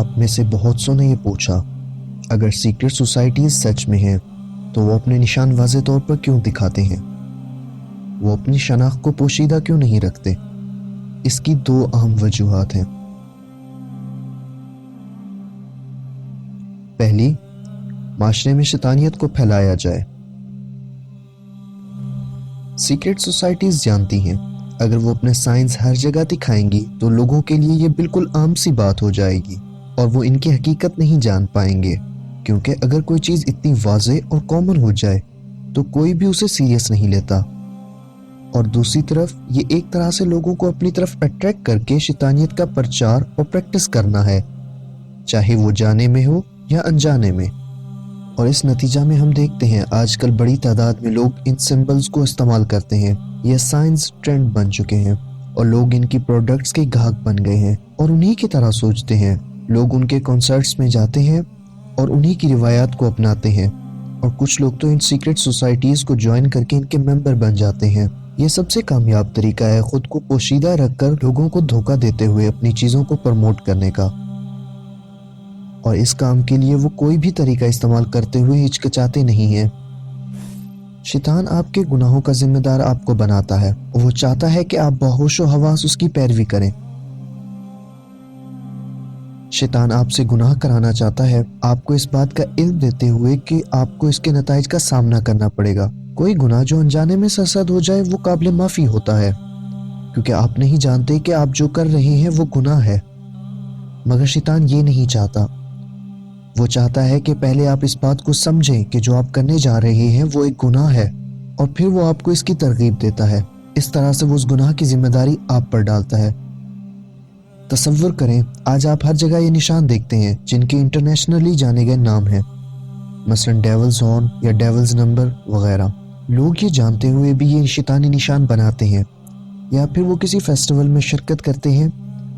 آپ میں سے بہت سو نے یہ پوچھا، اگر سیکرٹ سوسائٹیز سچ میں ہیں تو وہ اپنے نشان واضح طور پر کیوں دکھاتے ہیں؟ وہ اپنی شناخت کو پوشیدہ کیوں نہیں رکھتے؟ اس کی دو اہم وجوہات ہیں۔ پہلی، معاشرے میں شیطانیت کو پھیلایا جائے۔ سیکرٹ سوسائٹیز جانتی ہیں اگر وہ اپنے سائنس ہر جگہ دکھائیں گی تو لوگوں کے لیے یہ بالکل عام سی بات ہو جائے گی اور وہ ان کی حقیقت نہیں جان پائیں گے، کیونکہ اگر کوئی چیز اتنی واضح اور کامن ہو جائے تو کوئی بھی اسے سیریس نہیں لیتا۔ اور دوسری طرف یہ ایک طرح سے لوگوں کو اپنی طرف اٹریکٹ کر کے شیطانیت کا پرچار اور پریکٹس کرنا ہے، چاہے وہ جانے میں ہو یا انجانے میں۔ اور اس نتیجہ میں ہم دیکھتے ہیں آج کل بڑی تعداد میں لوگ ان سمبلز کو استعمال کرتے ہیں۔ یہ سائنس ٹرینڈ بن چکے ہیں اور لوگ ان کی پروڈکٹس کے گاہک بن گئے ہیں اور انہی کی طرح سوچتے ہیں۔ لوگ ان کے کنسرٹس میں جاتے ہیں اور انہی کی روایات کو اپناتے ہیں، اور کچھ لوگ تو ان سیکرٹ سوسائٹیز کو جوائن کر کے ان کے ممبر بن جاتے ہیں۔ یہ سب سے کامیاب طریقہ ہے خود کو پوشیدہ رکھ کر لوگوں کو دھوکہ دیتے ہوئے اپنی چیزوں کو پروموٹ کرنے کا، اور اس کام کے لیے وہ کوئی بھی طریقہ استعمال کرتے ہوئے ہچکچاتے نہیں ہیں۔ شیطان آپ کے گناہوں کا ذمہ دار آپ کو بناتا ہے اور وہ چاہتا ہے کہ آپ بہوش و حواس اس کی پیروی کریں۔ شیطان آپ سے گناہ کرانا چاہتا ہے، آپ کو اس بات کا علم دیتے ہوئے کہ آپ کو اس کے نتائج کا سامنا کرنا پڑے گا۔ کوئی گناہ جو انجانے میں سرزد ہو جائے وہ قابل معافی ہوتا ہے، کیونکہ آپ نہیں جانتے کہ آپ جو کر رہے ہیں وہ گناہ ہے۔ مگر شیطان یہ نہیں چاہتا۔ وہ چاہتا ہے کہ پہلے آپ اس بات کو سمجھیں کہ جو آپ کرنے جا رہے ہیں وہ ایک گناہ ہے، اور پھر وہ آپ کو اس کی ترغیب دیتا ہے۔ اس طرح سے وہ اس گناہ کی ذمہ داری آپ پر ڈالتا ہے۔ تصور کریں آج آپ ہر جگہ یہ نشان دیکھتے ہیں جن کے انٹرنیشنلی جانے گئے نام ہیں، مثلا ڈیولز ہارن یا ڈیولز نمبر وغیرہ۔ لوگ یہ جانتے ہوئے بھی یہ شیطانی نشان بناتے ہیں، یا پھر وہ کسی فیسٹیول میں شرکت کرتے ہیں،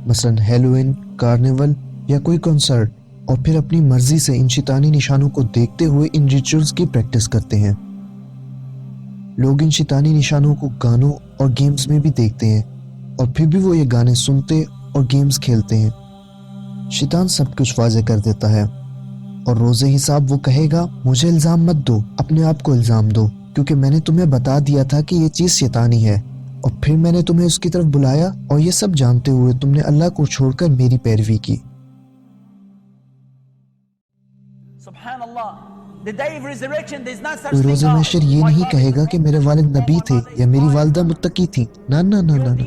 مثلا ہیلوئن، کارنیول یا کوئی کنسرٹ، اور پھر اپنی مرضی سے ان شیطانی نشانوں کو دیکھتے ہوئے ان ریچولز کی پریکٹس کرتے ہیں۔ لوگ ان شیطانی نشانوں کو گانوں اور گیمز میں بھی دیکھتے ہیں، اور پھر بھی وہ یہ گانے سنتے اور گیمز کھیلتے ہیں۔ شیطان سب کچھ واضح کر دیتا ہے، اور روز حساب وہ کہے گا مجھے الزام مت دو، اپنے آپ کو الزام دو، کیونکہ میں نے تمہیں بتا دیا تھا کہ یہ چیز شیطانی ہے، اور پھر میں نے تمہیں اس کی طرف بلایا، اور یہ سب جانتے ہوئے تم نے اللہ کو چھوڑ کر میری پیروی کی۔ کوئی روز محشر یہ نہیں کہے گا کہ میرے والد نبی تھے یا میری والدہ متقی تھی، نہ نہ نہ نہ،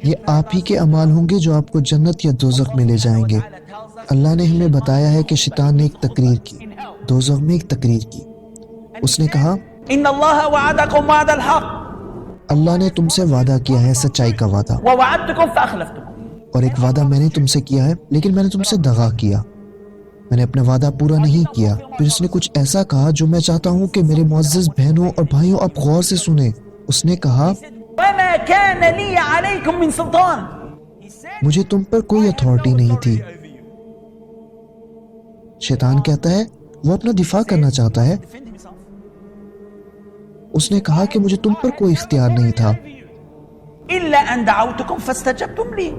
یہ آپ ہی کے اعمال ہوں گے جو آپ کو جنت یا دوزخ میں لے جائیں گے۔ اللہ نے ہمیں بتایا ہے کہ شیطان نے ایک تقریر کی، دوزخ میں ایک تقریر کی۔ اس نے کہا ان اللہ وعدکم وعد الحق، اللہ نے تم سے وعدہ کیا ہے سچائی کا وعدہ، ووعدتکم فاخلفتکم، اور ایک وعدہ میں نے تم سے کیا ہے لیکن میں نے تم سے دغا کیا، میں نے اپنا وعدہ پورا نہیں کیا۔ پھر اس نے کچھ ایسا کہا جو میں چاہتا ہوں کہ میرے معزز بہنوں اور بھائیوں آپ غور سے سنیں۔ اس نے کہا وما كان لي عليكم من سلطان، مجھے تم پر کوئی اتھارٹی نہیں تھی۔ شیطان کہتا ہے وہ اپنا دفاع کرنا چاہتا ہے۔ اس نے کہا کہ مجھے تم پر کوئی اختیار نہیں تھا، الا ان دعوتكم فاستجبتم لي،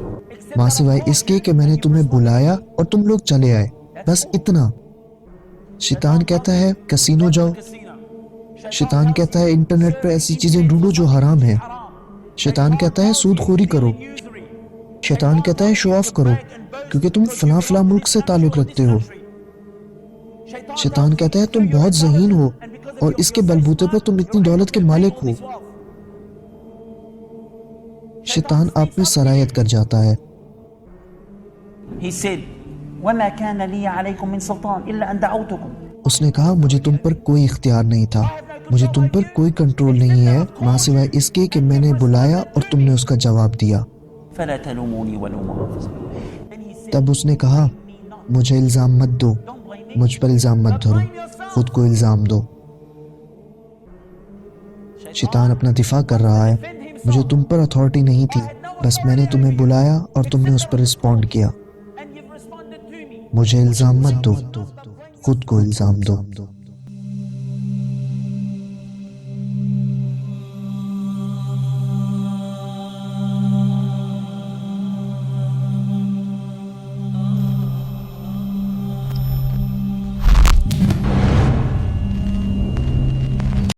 ماں سوائے اس کے کہ میں نے تمہیں بلایا اور تم لوگ چلے آئے، بس اتنا۔ شیطان کہتا ہے کسینو جاؤ، شیطان کہتا ہے انٹرنیٹ پر ایسی چیزیں ڈھونڈو جو حرام ہیں، شیطان کہتا ہے سود خوری کرو، شیطان کہتا ہے شو آف کرو کیونکہ تم فلاں فلاں ملک سے تعلق رکھتے ہو، شیطان کہتا ہے تم بہت ذہین ہو اور اس کے بلبوتے پر تم اتنی دولت کے مالک ہو۔ شیطان آپ میں سرایت کر جاتا ہے۔ He said وما كان لي عليكم من سلطان الا ان دعوتكم، اس نے کہا مجھے تم پر کوئی اختیار نہیں تھا، مجھے تم پر کوئی کنٹرول نہیں ہے ماں سوائے اس کے کہ میں نے بلایا اور تم نے اس کا جواب دیا۔ فلا تلوموني ولوموا انفسكم، تب اس نے کہا مجھے الزام مت دو، مجھ پر الزام مت دھرو، خود کو الزام دو۔ شیطان اپنا دفاع کر رہا ہے، مجھے تم پر اتھارٹی نہیں تھی، بس میں نے تمہیں بلایا اور تم نے اس پر رسپونڈ کیا۔ مجھے الزام مت دو، خود کو الزام دو۔